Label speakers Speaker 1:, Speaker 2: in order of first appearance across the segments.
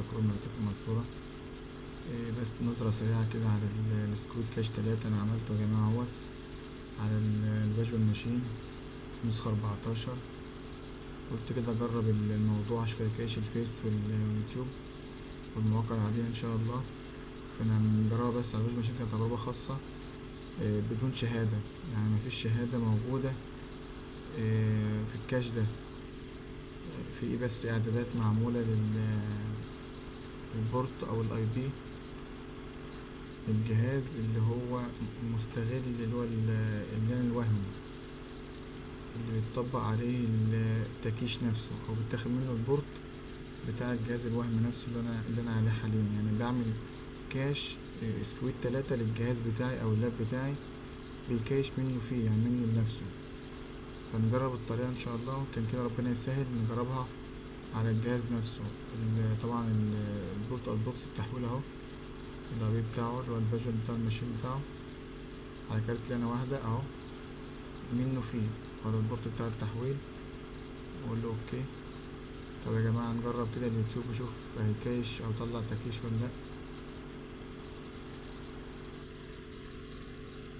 Speaker 1: أكرم مرتكب المنصورة. بس نظرة سريعة كده على السكوت كاش 3 أنا عملته يا جماعة اهوت على الفيجوال ماشين نسخة 14. قلت كده أجرب الموضوع في كاش الفيس واليوتيوب والمواقع العادية إن شاء الله. فأنا مجربها بس على الفيجوال ماشين كتجربة خاصة بدون شهادة، يعني مفيش شهادة موجودة في الكاش ده. في بس إعدادات معمولة للبورت أو الاي بي الجهاز اللي هو مستغل اللي هو اللان الوهمي اللي بيتطبق عليه التكيش نفسه أو بيتاخد منه البورت بتاع الجهاز الوهمي نفسه اللي أنا عليه حاليا. يعني بعمل كاش سكويت 3 للجهاز بتاعي أو اللاب بتاعي بيكاش منه فيه، يعني منه لنفسه. فنجرب الطريقة إن شاء الله، كان كده ربنا يسهل نجربها على الجهاز نفسه. طبعا البورت أو البوكس التحويل اهو العربي بتاعه اللي هو الفيجوال بتاع الماشين بتاعه على كارت لانة واحدة اهو منه فيه على البورت بتاع التحويل واقول له اوكي. طب يا جماعة نجرب كده اليوتيوب اشوف هيكاش او طلع تكيش ولا لا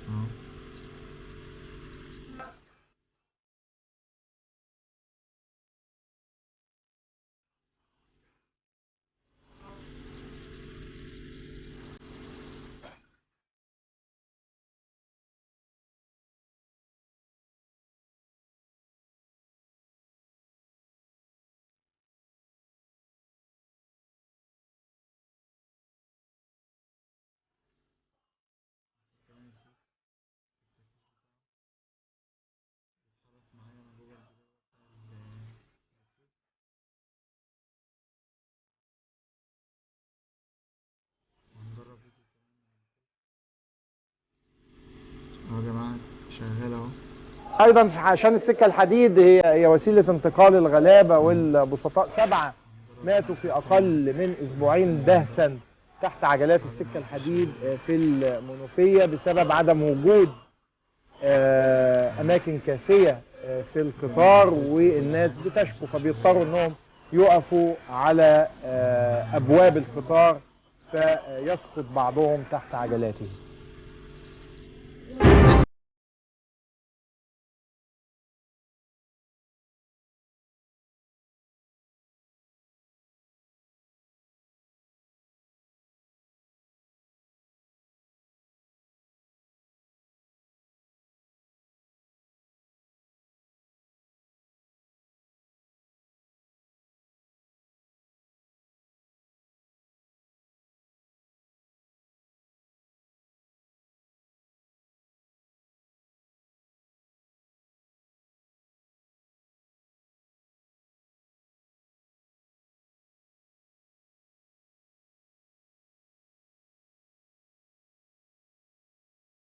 Speaker 1: اهو. هنجرب اهو يا جماعة شغال اهو.
Speaker 2: ايضا عشان السكه الحديد هي وسيله انتقال الغلابه والبسطاء. 7 ماتوا في اقل من اسبوعين دهسا تحت عجلات السكه الحديد في المنوفيه بسبب عدم وجود اماكن كافيه في القطار، والناس بتشكو فبيضطروا انهم يقفوا على ابواب القطار فيسقط بعضهم تحت عجلاته.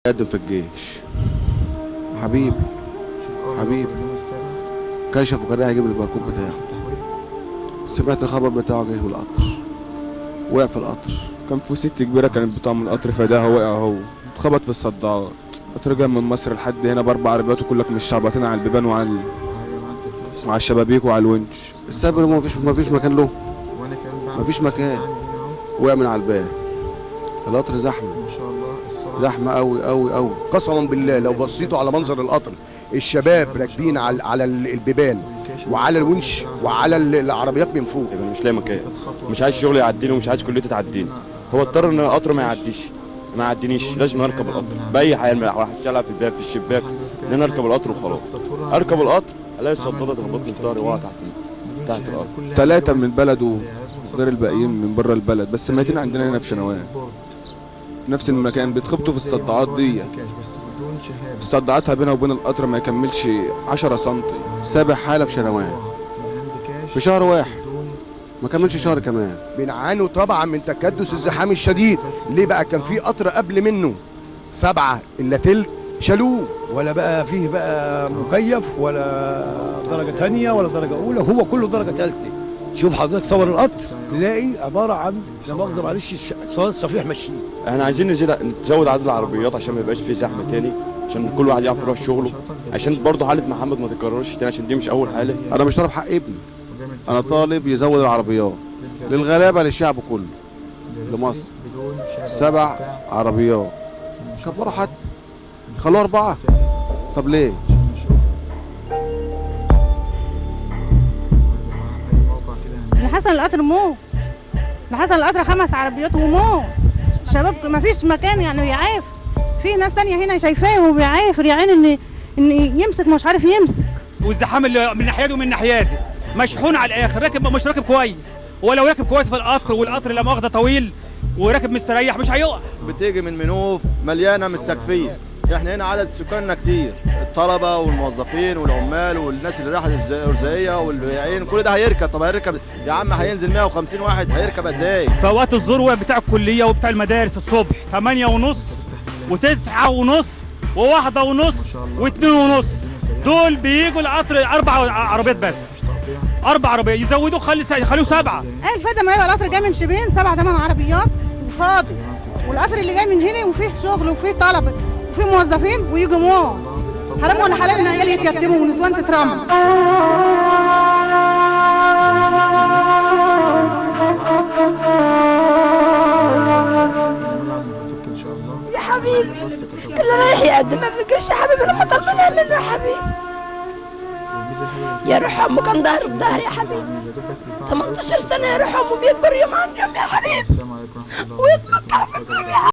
Speaker 3: قدم في الجيش حبيبي حبيبي كشف وكان رايح يجيب الباركود بتاعه. سمعت الخبر بتاعه جاي بالقطر، وقع في القطر.
Speaker 4: كان في ست كبيره كانت بتعمل قطر فداها وقع اهو اتخبط في الصداعات. قطر جاي من مصر لحد هنا ب4 عربيات وكلك مش شعبطين على البيبان وعلى الشبابيك وعلى الونش.
Speaker 3: السبب انه مفيش مكان له، مفيش مكان، وقع من على الباب. القطر زحمه زحمه قوي قوي قوي.
Speaker 5: قسما بالله لو بصيتوا على منظر القطر الشباب راكبين على البيبان وعلى الونش وعلى العربيات من فوق.
Speaker 4: يبقى مش لاقي مكان، مش عايز شغل يعديني ومش عايز كليتي تعديني. هو اضطر ان القطر ما يعدينيش، لازم اركب القطر باي حال، راح اشتغل في الباب في الشباك ان انا اركب القطر وخلاص. اركب القطر الاقي الصداده تخبطني في ظهري واقع تحت القطر.
Speaker 3: 3 من البلد وغير الباقيين من بره البلد، بس ميتين عندنا هنا في شنوان في نفس المكان بيتخبطوا في الصداعات دي. صدعتها بينها وبين القطر ما يكملش 10 سنتي. سابع حاله في شنوان في شهر واحد، ما كملش شهر كمان.
Speaker 5: بنعانوا طبعا من تكدس الزحام الشديد. ليه بقى؟ كان في قطر قبل منه 7 الا تلت شالوه، ولا بقى فيه بقى مكيف ولا درجه ثانيه ولا درجه اولى، هو كله درجه ثالثه. شوف حضرتك صور القطر تلاقي عباره عن لا مؤاخذه معلش صفيح ماشيين.
Speaker 4: احنا عايزين نزود عدد العربيات عشان ما يبقاش فيه زحمه تاني، عشان كل واحد يعرف يروح شغله، عشان برضه حاله محمد ما تتكررش تاني، عشان دي مش اول حاله.
Speaker 3: انا مش طالب حق ابني، انا طالب يزود العربيات
Speaker 6: للغلابه للشعب كله لمصر.
Speaker 1: بدون شهادة
Speaker 6: 7
Speaker 1: بتاع.
Speaker 6: عربيات كبروا حد خلوها 4. طب ليه؟
Speaker 1: عشان نشوف اي موقع كده
Speaker 7: اللي حصل القطر موت، اللي حصل القطر 5 عربيات وموت. الشباب ما فيش مكان يعني يعافر. في ناس تانية هنا شايفاه وبيعافر يا عيني ان يمسك مش عارف يمسك.
Speaker 8: والزحام اللي من ناحيته ومن ناحيتي مشحون على الاخر، راكب مش راكب كويس، ولو راكب كويس في القطر والقطر لا مؤاخذه طويل وراكب مستريح مش هيقع.
Speaker 9: بتيجي من منوف مليانه مستكفيه. احنا هنا عدد سكاننا كتير، الطلبه والموظفين والعمال والناس اللي راحت الارزاقيه والبياعين كل ده هيركب. طب هيركب يا عم، هينزل 150 واحد، هيركب قد ايه؟
Speaker 8: في اوقات الذروه بتاع الكليه وبتاع المدارس الصبح 8:30 و9:30 و1:30 و2:30 دول بيجوا القطر 4 عربيات بس. 4 عربيات يزودوه خلوه 7.
Speaker 7: الفدا ما يبقى القطر جاي من شبين 7 8 عربيات وفاضي، والقطر اللي جاي من هنا وفيه شغل وفيه طلبه وفيه موظفين ويجوا موت. حرام ولا حلال ان عيال يتيتموا ونسوان تترمى.
Speaker 10: يا حبيبي اللي رايح يقدمها في الجيش يا حبيبي روح طلبنا منه يا حبيبي. يا روح امه كان ظهره بظهر يا حبيبي. 18 سنه يا روح امه بيكبر يوم عن يوم يا حبيبي ويتمتع في الدنيا.